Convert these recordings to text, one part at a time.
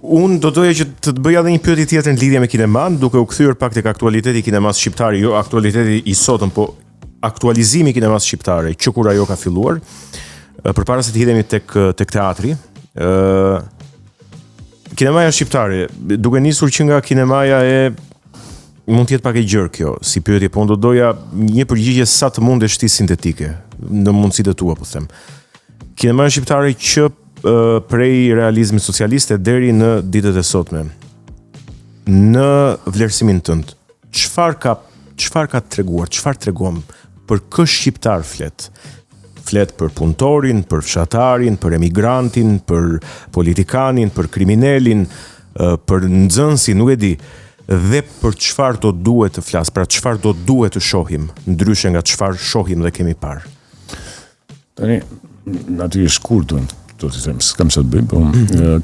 Unë do doja që të të bëja edhe një pyetje tjetër në lidhje me kineman, duke u kthyer pak tek aktualiteti i kinemas shqiptare, jo aktualiteti i sotëm, po aktualizimi i kinemas shqiptare, që kur ajo ka filluar, përpara se të hidhemi tek teatri. Kinemaja shqiptare, duke nisur që nga kinemaja mund të jetë pak e gjerë kjo, si pyetje, po unë do doja një përgjigje sa të mundesh ti sintetike, në mundësitë tua, po them. Kinemaja shqiptare që prej realizmit socialiste deri në ditët e sotme, në vlerësimin tënd, çfarë ka treguar, çfarë tregon, për kë shqiptar flet? Flet për punëtorin, për fshatarin, për emigrantin, për politikanin, për kriminelin, për nxënësin, nuk e di, dhe për çfarë do duhet të flas, pra çfarë do duhet të shohim, ndryshe nga çfarë shohim dhe kemi parë. Tani, natyrisht shkurtën, do të them, s'kam sa të bëjmë, po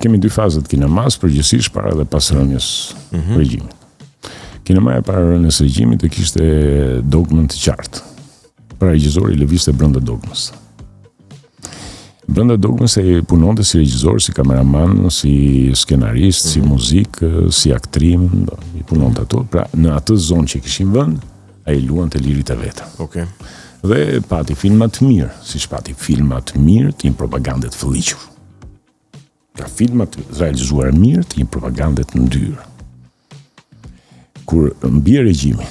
kemi dy fazat kinemas, përgjithsisht para dhe pas rënies regjimit. Kinemaja para rënies regjimit e kishte dogmën të qartë. Pra regjizori lëvizte brenda dogmës. Brenda dogmës e punonte si regjizor, si kameraman, si skenarist, si muzikë, si aktrim, i punonte ato. Pra në atë zonë që kishin vënë, ai luante lirit e veta. Okay. Dhe pati filma të mirë, siç pati filma të mirë të një propagande të fëlliqur. Ka filma të realizuar mirë të një propagande të ndyrë. Kur mbi regjimi,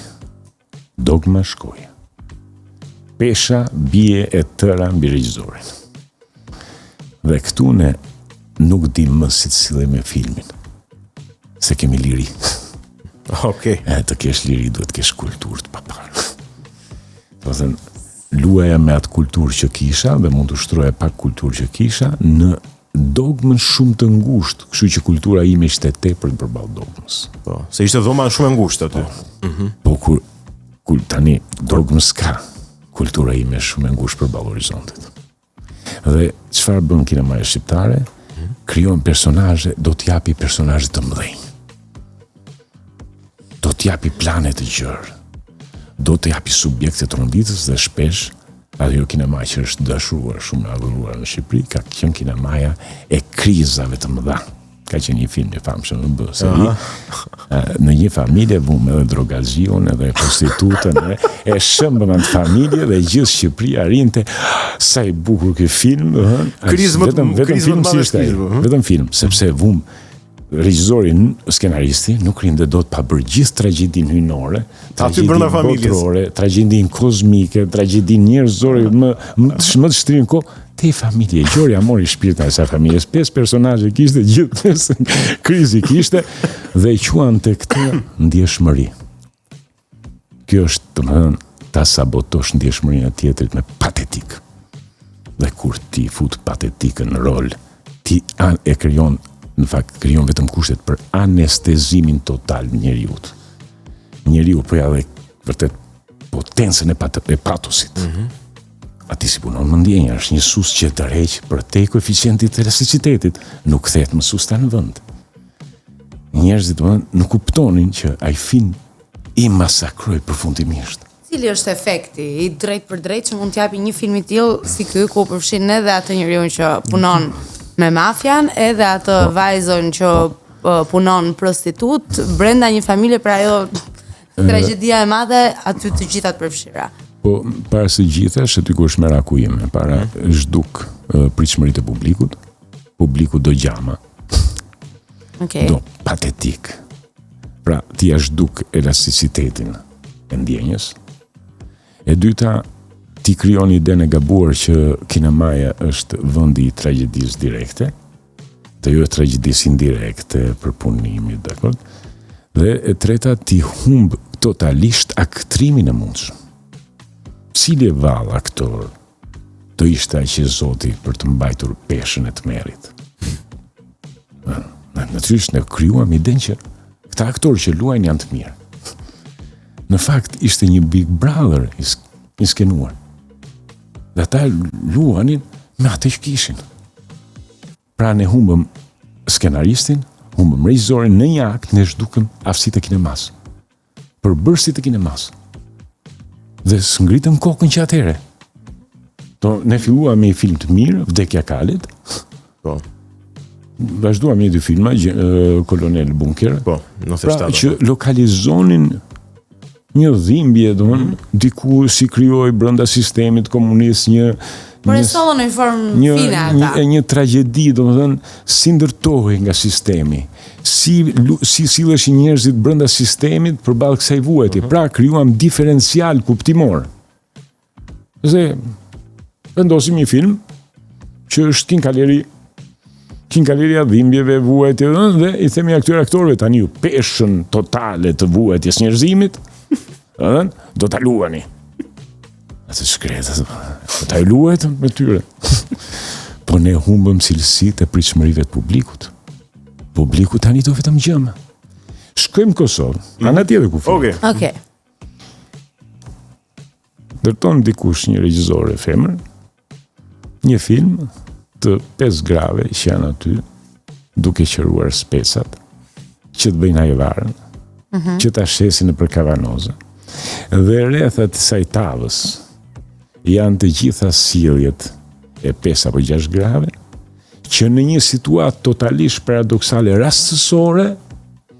dogma shkoi. Pesha bie e tëra mbi regjizorin. Dhe këtu ne nuk di më si të sillim me filmin. Se kemi liri. Okay. Të kesh liri duhet të kesh kulturë të paparë. Do të thënë, luaja me atë kulturë që kisha dhe mund të ushtroja pak kulturë që kisha në dogmën shumë të ngushtë, kështu që kultura ime ishte tepër përballë dogmës. Po, se ishte dhoma shumë e ngushtë aty. Po kur tani dogmës ka, kultura ime shumë e ngushtë përballë horizontit. Dhe çfarë bën kinemaja shqiptare? Krijon personazhe, do t'japi personazhe të mëdhenj. Do t'japi plane të gjerë. Do të japi subjekte të rënditës dhe shpesh ajo kinema që është dashuruar shumë e adhuruar në Shqipëri ka qenë kinemaja e krizave të mëdha. Ka qenë një film i famshëm në bë, se në një familje vum edhe drogazion, edhe prostitutën, e shëmbën atë familje dhe gjithë Shqipëria rinte sa i bukur ky film, vetëm film, sepse vum regjizori, skenaristi, nuk rinde do të pa bërë gjithë tragjedin hyjnore, tragjedin botërore, tragjedin kozmike, tragjedin njerëzore, më të shtrinë kohë, te familje, Gjorja mori shpirtin e sa familjes, 5 personazhe kishte, gjithë krizi kishte, dhe quan të këtë ndjeshmëri. Kjo është, të më thënë, ta sabotosh ndjeshmërinë e tjetrit me patetik. Dhe kur ti fut patetikën në rol, ti e krijon, në fakt krijon vetëm kushtet për anestezimin total në njeriut. Njeriu po ja dhe vërtet potencën e patosit. Ati si punon më ndjenja, është një sus që tërheq për te koeficientit të elasticitetit, nuk kthehet më susta në vend. Njerëzit nuk kuptonin që ai film i masakroi përfundimisht. Cili është efekti i drejt për drejt që mund t'japi një film i tillë si ky, ku përfshin edhe atë njeriu që punon me mafian, edhe atë vajzën që punon prostitut, brenda një familje, pra ajo tragjedia e madhe, aty të gjithat përfshira. Po, para së gjithash, aty ku është meraku ime, para zhduk pritshmëritë e publikut, publiku do gjama, do patetik. Pra, ti zhduk elasticitetin e ndjenjës. E dyta, ti krijon idenë e gabuar që kinemaja është vendi i tragjedisë direkte, të jo tragjedisë indirekte për punimin, dakord? Dhe e treta, ti humb totalisht aktrimin e mundshëm. Cili vallë aktor do ishte ai që Zoti për të mbajtur peshën e tmerrit? Natyrisht ne krijuam idenë që këta aktorë që luajnë janë të mirë. Në fakt ishte një Big Brother i skenuar. Dhe ata luanin me atë që kishin. Pra ne humbëm skenaristin, humbëm regjizorin, në një akt ne zhdukëm aftësitë e kinemas. Përbërësit e kinemas. Dhe s'ngritëm kokën që atëre. Ne filluam me një film të mirë, Vdekja Kalit. Po. vazhduam një dy filma, Kolonel Bunker. Po, 97. Pra që lokalizonin një dhimbje, diku si krijoi brenda sistemit komunist por e sollën në formë fine ata. Një tragjedi, si ndërtohej nga sistemi, si silleshin njerëzit brenda sistemit përballë kësaj vuajtje. Pra krijuam diferencial kuptimor. Dhe vendosim një film që është kinkalleria dhimbjeve, vuajtje, dhe i themi këtyre aktorëve tani ju peshën totale të vuajtjes njerëzimit, do ta luani. Atë shkretë, do ta luajt me tyre. Po ne humbëm cilësitë e pritshmërive të publikut. Publiku tani do vetëm gjëma. Shkojmë Kosovë, anë tjetër ku fut. Okej. Ndërton dikush një regjizore femër, një film të 5 grave që janë aty, duke qëruar specat, që të bëjnë ajvarën, që ta shesin nëpër kavanozë. Dhe rreth asaj tavës janë të gjitha sjelljet e 5 apo 6 grave, që në një situatë totalisht paradoksale rastësore,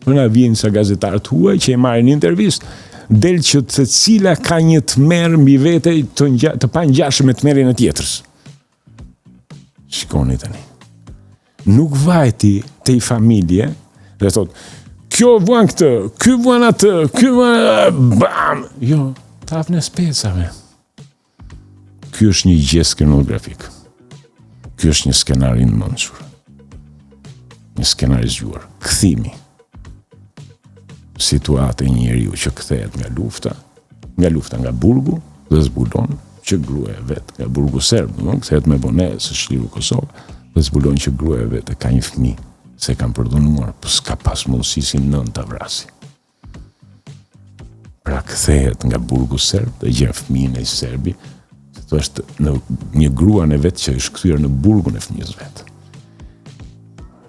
na vjen sa gazetarët huaj që e marrin intervistë, del që të cila ka një tmerr mbi vete të pangjashme me tmerrin e tjetrës. Shikoni tani. Nuk vajti te i familje dhe thot, kjo vuan këtë, ky vuan atë, ky vuan bam. Jo, taf në specave. Ky është një gest skenografik. Ky është një skenar i nënshur. Një skenar i zgjuar. Kthimi. Situata e një njeriu që kthehet nga lufta nga burgu dhe zbulon që gruaja vet nga burgu serb, kthehet me vonesë së Shliru Kosovë dhe zbulon që gruaja vet ka një fëmijë se kanë përdonuar, po s'ka pas mundësi si nën ta vrasi. Pra kthehet nga burgu serb dhe gjen fëmijën e serbi, se është në një gruan e vet që është kthyer në burgun e fëmijës vet.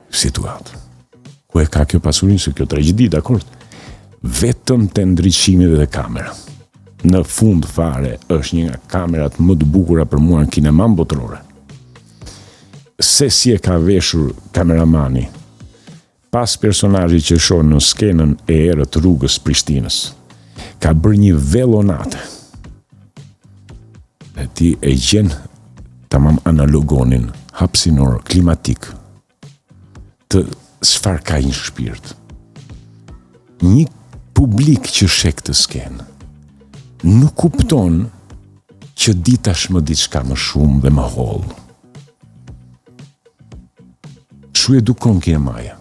Situatë. Ku e ka kjo pasurinë se kjo tragjedi, dakord? Vetëm të ndriçimit dhe kamera. Në fund fare është një nga kamerat më të bukura për mua në kineman botërore. Se si e ka veshur kameramani pas personazhit që shoh në skenën e erët rrugës Prishtinës. Ka bërë një velonate. E ti e gjen tamam analogonin hapësinor klimatik të çfarë ka një shpirt. Një publik që shek të skenë nuk kupton që di tashmë diçka më shumë dhe më hollë. Shu edukon kinemaja.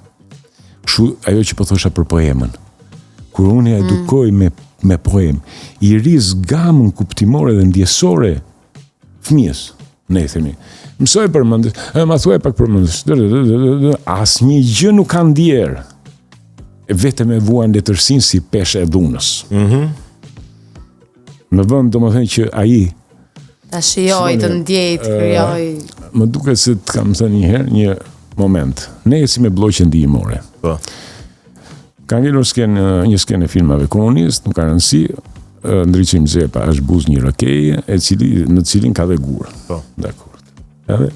Shu ajo që po thosha për poemën. Kur unë e edukoj me poem, i riz gamën kuptimore dhe ndjesore fëmijës. Ne i themi, mësoj përmendjes, ma thuaj pak përmendjes. Asnjë gjë nuk ka ndjerë. Vetëm e vuan letërsinë si peshë e dhunës. Në vend domethënë që ai ta shijoj, të ndjej, të krijoj. Më duket se të kam thënë një herë një moment. Ne ecim me blloqe ndihmore. Po. Ka ngelur një skenë e filmave komunist, nuk ka rëndësi, ndriçim Zepa është buz një rokeje, në cilin ka dhe gur. Po. Dakord. Edhe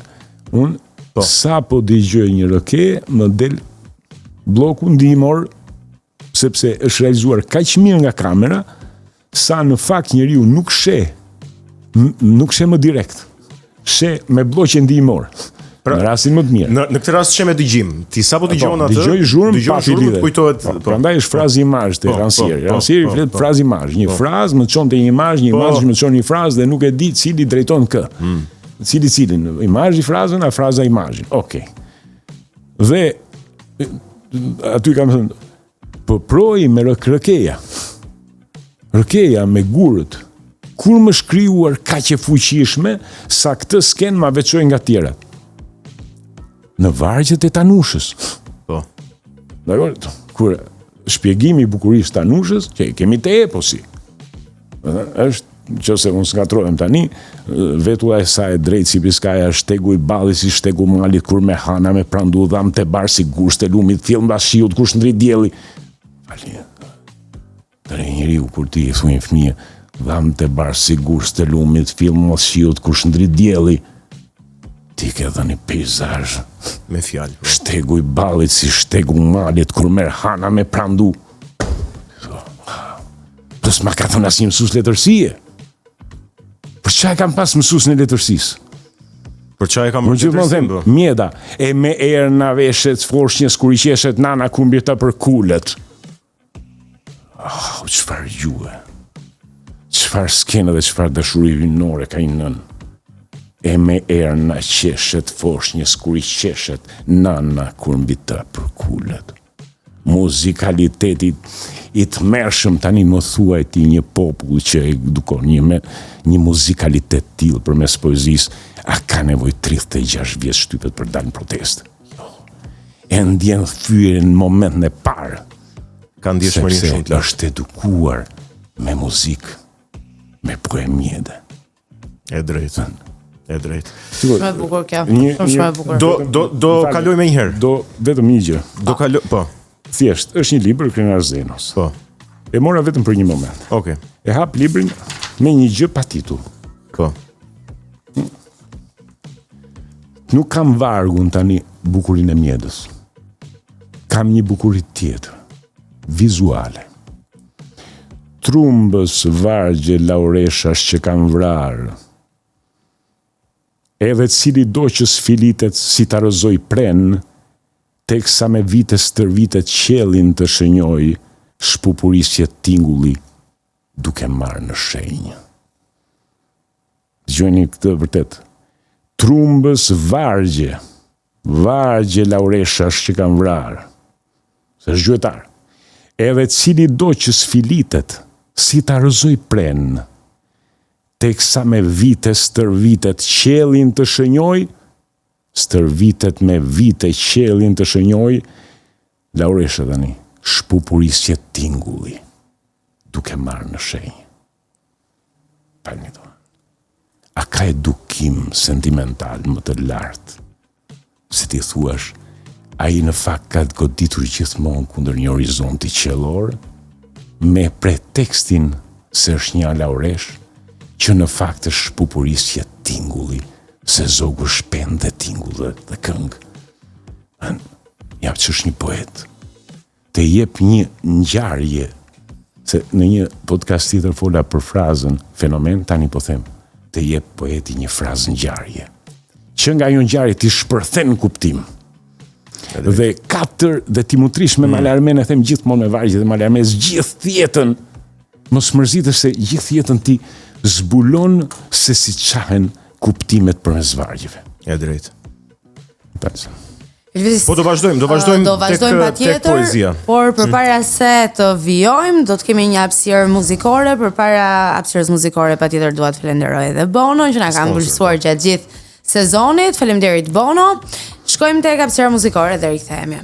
unë sa po dëgjoj një rokeje, më del bloku ndihmor, sepse është realizuar kaq mirë nga kamera, sa në fakt njeriu nuk sheh më direkt. Sheh me bloqe ndihmor. Pra, në rastin më të mirë. Në këtë rast sheh me dëgjim. Ti sapo dëgjon atë? Dëgjoj zhurmë pa lidhje. Kujtohet. Prandaj është frazë imazh te Rancieri. Rancieri flet frazë imazh. Një frazë më çon te një imazh, një imazh më çon një frazë dhe nuk e di cili drejton kë. Cilin imazhi frazën, a fraza imazhin. Okej. Dhe aty kam thënë, po proji me rëkeja. Rëkeja me gurët, kur më shkriuar kaq e fuqishme, sa këtë skenë ma veçoj nga tjerat. Në vargjet e Tanushës. Po. Dakor, kur shpjegimi i bukurisë Tanushës, që kemi te eposi. Është nëse unë skatrohem tani, vetulla e saj drejt si Biskaja, shtegu i ballit si shtegu malit, kur me hana me prandu dham të barë si gusht e lumit, film bas shiut, kush ndri djeli. Tani njeriu kur ti e thuin fëmijë, dham të barë si gusht e lumit, film bas shiut, kush ndri djeli, ti ke dhe një pejzazh. Me fjalë. Shtegu I ballit si shtegu malit kur merr hana me prandu. Plus ma ka thënë asnjë mësues letërsie. Për çfarë kam pas mësues në letërsisë? Për çfarë kam them, mjeda, e me erë na veshet sforshnjës kur I qeshet nana kumbjeta për kulet. Çfarë gjue. Çfarë skenë dhe çfarë dashuri hynore ka I nën. E me erë na qeshet sforshnjës kur I qeshet nana kumbjeta për kulet. Muzikaliteti I të mërshëm tani më thuaj ti një popull që e edukon një muzikalitet tillë përmes poezisë, a ka nevojë 36 vjeç shtypet për dalë në protestë? Jo. E ndjen thyrën në momentin e parë. Ka ndjeshmërinë shumë të është edukuar me muzikë, me poemjede. E drejtë. E drejtë. Shumë e bukur kjo. Shumë e bukur. Do kaloj më një herë. Do vetëm një gjë. Do kaloj, po. Thjesht, është një libër Krenar Zenos. Po. E mora vetëm për një moment. Okej. E hap librin me një gjë pa titull. Po. Nuk kam vargun tani bukurinë e mjedës. Kam një bukuri tjetër, vizuale. Trumbës, vargje, laureshash që kanë vrarë. Edhe cili do që sfilitet si ta rëzoj pren, teksa me vite stërvitet qelin të shënjoj, shpupurisje tingulli, duke marrë në shenjë. Dëgjoni këtë vërtet. Trumbës vargje, laureshash që kanë vrarë. Se është gjuetar. Edhe cili do që sfilitet, si ta rëzoj pren, teksa me vite stërvitet qelin të shënjoj, stërvitet me vite qelin të shënjoj, lauresha tani, shpupurisje tingulli, duke marrë në shenjë. Palni to. A ka edukim sentimental më të lartë? Se ti thuash, a I në fakt ka goditur gjithmonë kundër një horizonti qellor, me pretekstin se është një lauresh, që në fakt është shpupurisje tingulli, se zogu shpen dhe tingull dhe këngë. Jap që është një poet. Te jep një ngjarje, se në një podcast tjetër fola për frazën fenomen, tani po them, te jep poeti një frazë ngjarje. Që nga ajo ngjarje ti shpërthen kuptim. Dhe 4 dhe ti mutrish me Malarmen, e them gjithmonë me vargje dhe Malarmen, gjithë jetën, mos mërzitë se gjithë jetën ti zbulon se si qahen kuptimet përmes vargjeve. E drejtë. Po do vazhdojmë tek poezia. Por përpara se të vijojmë, do të kemi një hapësirë muzikore, përpara hapësirës muzikore patjetër dua të falenderoj edhe Bono që na ka mbulsuar gjatë gjithë sezonit. Faleminderit Bono. Shkojmë tek hapësira muzikore dhe rikthehemi.